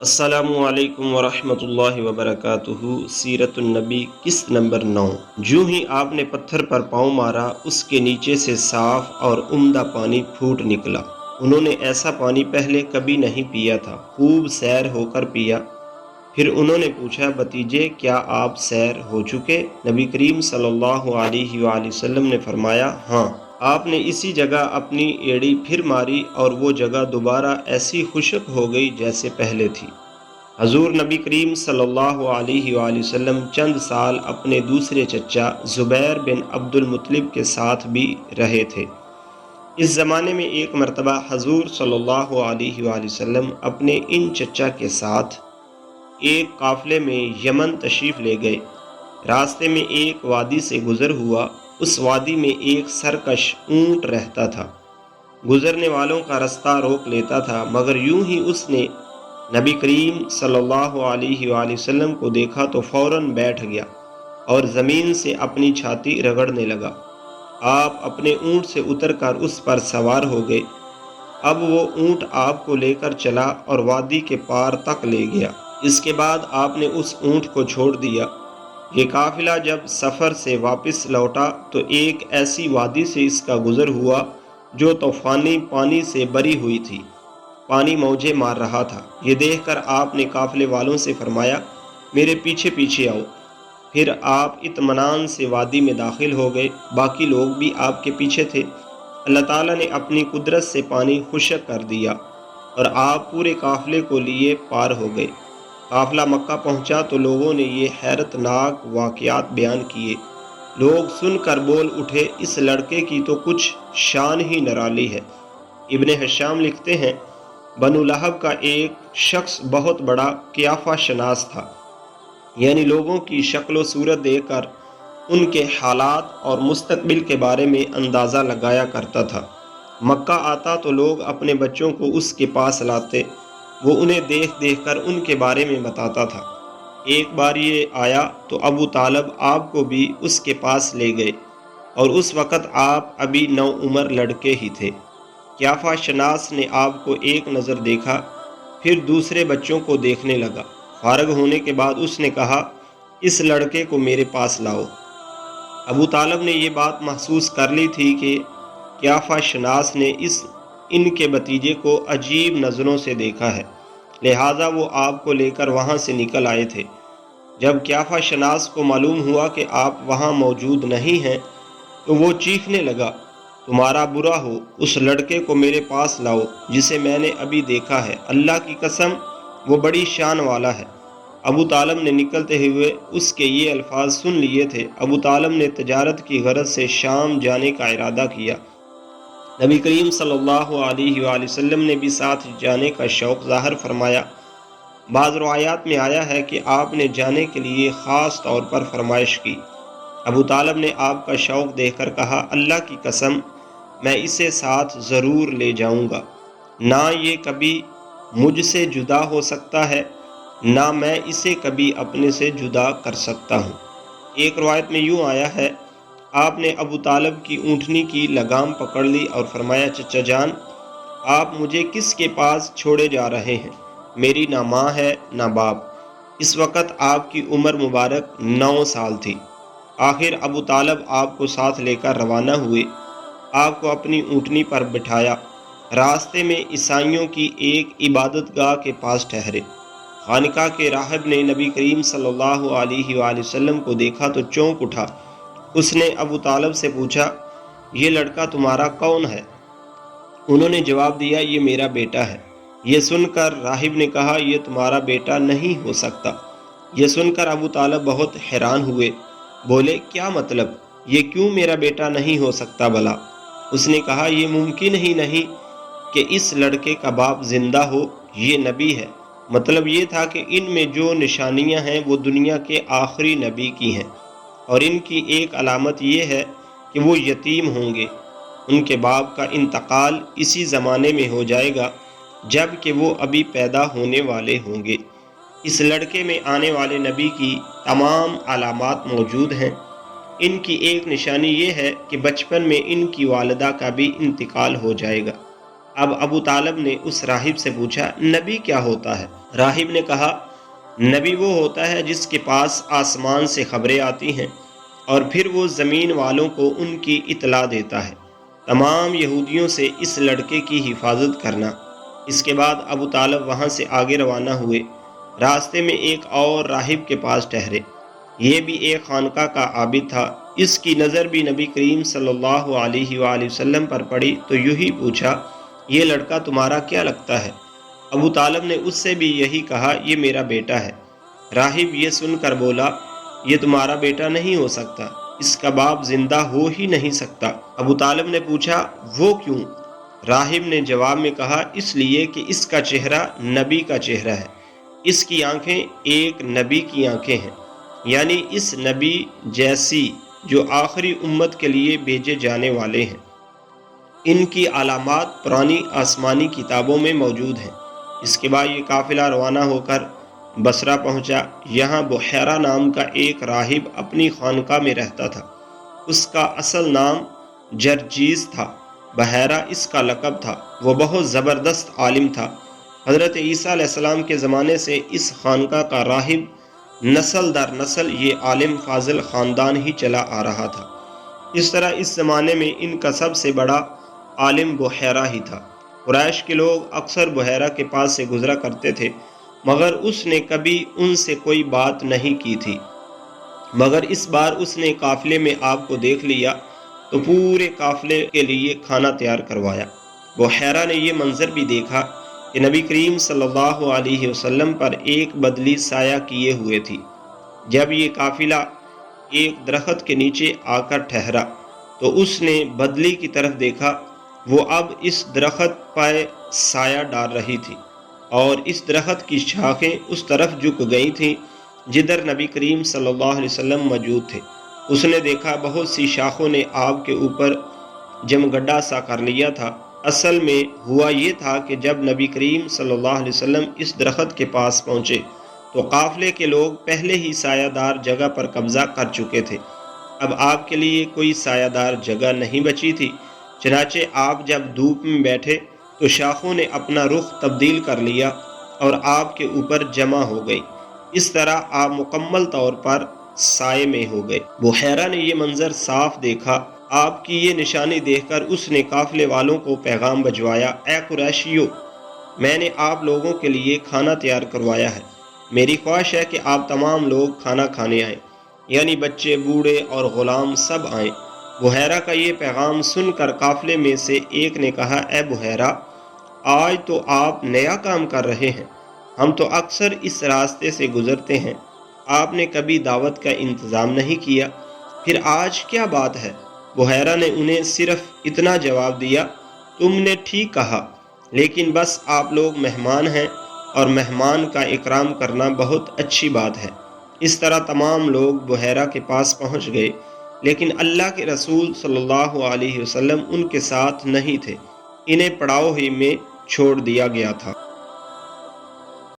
السلام علیکم ورحمۃ اللہ وبرکاتہ۔ سیرت النبی قسط نمبر 9۔ جو ہی آپ نے پتھر پر پاؤں مارا، اس کے نیچے سے صاف اور عمدہ پانی پھوٹ نکلا۔ انہوں نے ایسا پانی پہلے کبھی نہیں پیا تھا، خوب سیر ہو کر پیا۔ پھر انہوں نے پوچھا، بھتیجے کیا آپ سیر ہو چکے؟ نبی کریم صلی اللہ علیہ وآلہ وسلم نے فرمایا، ہاں۔ آپ نے اسی جگہ اپنی ایڑی پھر ماری اور وہ جگہ دوبارہ ایسی خشک ہو گئی جیسے پہلے تھی۔ حضور نبی کریم صلی اللہ علیہ وآلہ وسلم چند سال اپنے دوسرے چچا زبیر بن عبد المطلب کے ساتھ بھی رہے تھے۔ اس زمانے میں ایک مرتبہ حضور صلی اللہ علیہ وآلہ وسلم اپنے ان چچا کے ساتھ ایک قافلے میں یمن تشریف لے گئے۔ راستے میں ایک وادی سے گزر ہوا۔ اس وادی میں ایک سرکش اونٹ رہتا تھا، گزرنے والوں کا رستہ روک لیتا تھا، مگر یوں ہی اس نے نبی کریم صلی اللہ علیہ وآلہ وسلم کو دیکھا تو فوراً بیٹھ گیا اور زمین سے اپنی چھاتی رگڑنے لگا۔ آپ اپنے اونٹ سے اتر کر اس پر سوار ہو گئے۔ اب وہ اونٹ آپ کو لے کر چلا اور وادی کے پار تک لے گیا۔ اس کے بعد آپ نے اس اونٹ کو چھوڑ دیا۔ یہ قافلہ جب سفر سے واپس لوٹا تو ایک ایسی وادی سے اس کا گزر ہوا جو طوفانی پانی سے بری ہوئی تھی، پانی موجیں مار رہا تھا۔ یہ دیکھ کر آپ نے قافلے والوں سے فرمایا، میرے پیچھے پیچھے آؤ۔ پھر آپ اطمینان سے وادی میں داخل ہو گئے، باقی لوگ بھی آپ کے پیچھے تھے۔ اللہ تعالیٰ نے اپنی قدرت سے پانی خشک کر دیا اور آپ پورے قافلے کو لیے پار ہو گئے۔ قافلہ مکہ پہنچا تو لوگوں نے یہ حیرت ناک واقعات بیان کیے۔ لوگ سن کر بول اٹھے، اس لڑکے کی تو کچھ شان ہی نرالی ہے۔ ابن ہشام لکھتے ہیں، بنو لہب کا ایک شخص بہت بڑا قیافہ شناس تھا، یعنی لوگوں کی شکل و صورت دیکھ کر ان کے حالات اور مستقبل کے بارے میں اندازہ لگایا کرتا تھا۔ مکہ آتا تو لوگ اپنے بچوں کو اس کے پاس لاتے، وہ انہیں دیکھ دیکھ کر ان کے بارے میں بتاتا تھا۔ ایک بار یہ آیا تو ابو طالب آپ کو بھی اس کے پاس لے گئے، اور اس وقت آپ ابھی نوعمر لڑکے ہی تھے۔ قیافہ شناس نے آپ کو ایک نظر دیکھا، پھر دوسرے بچوں کو دیکھنے لگا۔ فارغ ہونے کے بعد اس نے کہا، اس لڑکے کو میرے پاس لاؤ۔ ابو طالب نے یہ بات محسوس کر لی تھی کہ قیافہ شناس نے ان کے بھتیجے کو عجیب نظروں سے دیکھا ہے، لہٰذا وہ آپ کو لے کر وہاں سے نکل آئے تھے۔ جب قیافہ شناس کو معلوم ہوا کہ آپ وہاں موجود نہیں ہیں تو وہ چیخنے لگا، تمہارا برا ہو، اس لڑکے کو میرے پاس لاؤ جسے میں نے ابھی دیکھا ہے، اللہ کی قسم وہ بڑی شان والا ہے۔ ابو طالب نے نکلتے ہوئے اس کے یہ الفاظ سن لیے تھے۔ ابو طالب نے تجارت کی غرض سے شام جانے کا ارادہ کیا۔ نبی کریم صلی اللہ علیہ وآلہ وسلم نے بھی ساتھ جانے کا شوق ظاہر فرمایا۔ بعض روایات میں آیا ہے کہ آپ نے جانے کے لیے خاص طور پر فرمائش کی۔ ابو طالب نے آپ کا شوق دیکھ کر کہا، اللہ کی قسم میں اسے ساتھ ضرور لے جاؤں گا، نہ یہ کبھی مجھ سے جدا ہو سکتا ہے، نہ میں اسے کبھی اپنے سے جدا کر سکتا ہوں۔ ایک روایت میں یوں آیا ہے، آپ نے ابو طالب کی اونٹنی کی لگام پکڑ لی اور فرمایا، چچا جان آپ مجھے کس کے پاس چھوڑے جا رہے ہیں؟ میری نہ ماں ہے نہ باپ۔ اس وقت آپ کی عمر مبارک 9 سال تھی۔ آخر ابو طالب آپ کو ساتھ لے کر روانہ ہوئے، آپ کو اپنی اونٹنی پر بٹھایا، راستے میں عیسائیوں کی ایک عبادت گاہ کے پاس ٹھہرے۔ خانقاہ کے راہب نے نبی کریم صلی اللہ علیہ وآلہ وسلم کو دیکھا تو چونک اٹھا۔ اس نے ابو طالب سے پوچھا، یہ لڑکا تمہارا کون ہے؟ انہوں نے جواب دیا، یہ میرا بیٹا ہے۔ یہ سن کر راہب نے کہا، یہ تمہارا بیٹا نہیں ہو سکتا۔ یہ سن کر ابو طالب بہت حیران ہوئے، بولے، کیا مطلب؟ یہ کیوں میرا بیٹا نہیں ہو سکتا بھلا؟ اس نے کہا، یہ ممکن ہی نہیں کہ اس لڑکے کا باپ زندہ ہو، یہ نبی ہے۔ مطلب یہ تھا کہ ان میں جو نشانیاں ہیں وہ دنیا کے آخری نبی کی ہیں، اور ان کی ایک علامت یہ ہے کہ وہ یتیم ہوں گے، ان کے باپ کا انتقال اسی زمانے میں ہو جائے گا جب کہ وہ ابھی پیدا ہونے والے ہوں گے۔ اس لڑکے میں آنے والے نبی کی تمام علامات موجود ہیں۔ ان کی ایک نشانی یہ ہے کہ بچپن میں ان کی والدہ کا بھی انتقال ہو جائے گا۔ اب ابو طالب نے اس راہب سے پوچھا، نبی کیا ہوتا ہے؟ راہب نے کہا، نبی وہ ہوتا ہے جس کے پاس آسمان سے خبریں آتی ہیں اور پھر وہ زمین والوں کو ان کی اطلاع دیتا ہے۔ تمام یہودیوں سے اس لڑکے کی حفاظت کرنا۔ اس کے بعد ابو طالب وہاں سے آگے روانہ ہوئے۔ راستے میں ایک اور راہب کے پاس ٹھہرے۔ یہ بھی ایک خانقاہ کا عابد تھا۔ اس کی نظر بھی نبی کریم صلی اللہ علیہ وآلہ وسلم پر پڑی تو یوں ہی پوچھا، یہ لڑکا تمہارا کیا لگتا ہے؟ ابو طالب نے اس سے بھی یہی کہا، یہ میرا بیٹا ہے۔ راہب یہ سن کر بولا، یہ تمہارا بیٹا نہیں ہو سکتا، اس کا باپ زندہ ہو ہی نہیں سکتا۔ ابو طالب نے پوچھا، وہ کیوں؟ راہب نے جواب میں کہا، اس لیے کہ اس کا چہرہ نبی کا چہرہ ہے، اس کی آنکھیں ایک نبی کی آنکھیں ہیں، یعنی اس نبی جیسی جو آخری امت کے لیے بھیجے جانے والے ہیں۔ ان کی علامات پرانی آسمانی کتابوں میں موجود ہیں۔ اس کے بعد یہ قافلہ روانہ ہو کر بصرہ پہنچا۔ یہاں بحیرہ نام کا ایک راہب اپنی خانقاہ میں رہتا تھا۔ اس کا اصل نام جرجیس تھا، بحیرہ اس کا لقب تھا۔ وہ بہت زبردست عالم تھا۔ حضرت عیسیٰ علیہ السلام کے زمانے سے اس خانقاہ کا راہب نسل در نسل یہ عالم فاضل خاندان ہی چلا آ رہا تھا۔ اس طرح اس زمانے میں ان کا سب سے بڑا عالم بحیرہ ہی تھا۔ قریش کے لوگ اکثر بحیرہ کے پاس سے گزرا کرتے تھے، مگر اس نے کبھی ان سے کوئی بات نہیں کی تھی۔ مگر اس بار اس نے قافلے میں آپ کو دیکھ لیا تو پورے قافلے کے لیے کھانا تیار کروایا۔ بحیرہ نے یہ منظر بھی دیکھا کہ نبی کریم صلی اللہ علیہ وسلم پر ایک بدلی سایہ کیے ہوئے تھی۔ جب یہ قافلہ ایک درخت کے نیچے آ کر ٹھہرا تو اس نے بدلی کی طرف دیکھا، وہ اب اس درخت پر سایہ ڈال رہی تھی اور اس درخت کی شاخیں اس طرف جھک گئی تھیں جدھر نبی کریم صلی اللہ علیہ وسلم موجود تھے۔ اس نے دیکھا بہت سی شاخوں نے آپ کے اوپر جمگڈا سا کر لیا تھا۔ اصل میں ہوا یہ تھا کہ جب نبی کریم صلی اللہ علیہ وسلم اس درخت کے پاس پہنچے تو قافلے کے لوگ پہلے ہی سایہ دار جگہ پر قبضہ کر چکے تھے۔ اب آپ کے لیے کوئی سایہ دار جگہ نہیں بچی تھی، چنانچہ آپ جب دھوپ میں بیٹھے تو شاخوں نے اپنا رخ تبدیل کر لیا اور آپ کے اوپر جمع ہو گئی۔ اس طرح آپ مکمل طور پر سائے میں ہو گئے۔ بحیرہ نے یہ منظر صاف دیکھا۔ آپ کی یہ نشانی دیکھ کر اس نے قافلے والوں کو پیغام بھجوایا، اے قریشیو، میں نے آپ لوگوں کے لیے کھانا تیار کروایا ہے۔ میری خواہش ہے کہ آپ تمام لوگ کھانا کھانے آئیں، یعنی بچے، بوڑھے اور غلام سب آئیں۔ بحیرہ کا یہ پیغام سن کر قافلے میں سے ایک نے کہا، اے بحیرہ، آج تو آپ نیا کام کر رہے ہیں، ہم تو اکثر اس راستے سے گزرتے ہیں، آپ نے کبھی دعوت کا انتظام نہیں کیا، پھر آج کیا بات ہے؟ بحیرہ نے انہیں صرف اتنا جواب دیا، تم نے ٹھیک کہا، لیکن بس آپ لوگ مہمان ہیں اور مہمان کا اکرام کرنا بہت اچھی بات ہے۔ اس طرح تمام لوگ بحیرہ کے پاس پہنچ گئے، لیکن اللہ کے رسول صلی اللہ علیہ وسلم ان کے ساتھ نہیں تھے، انہیں پڑاؤ ہی میں چھوڑ دیا گیا تھا۔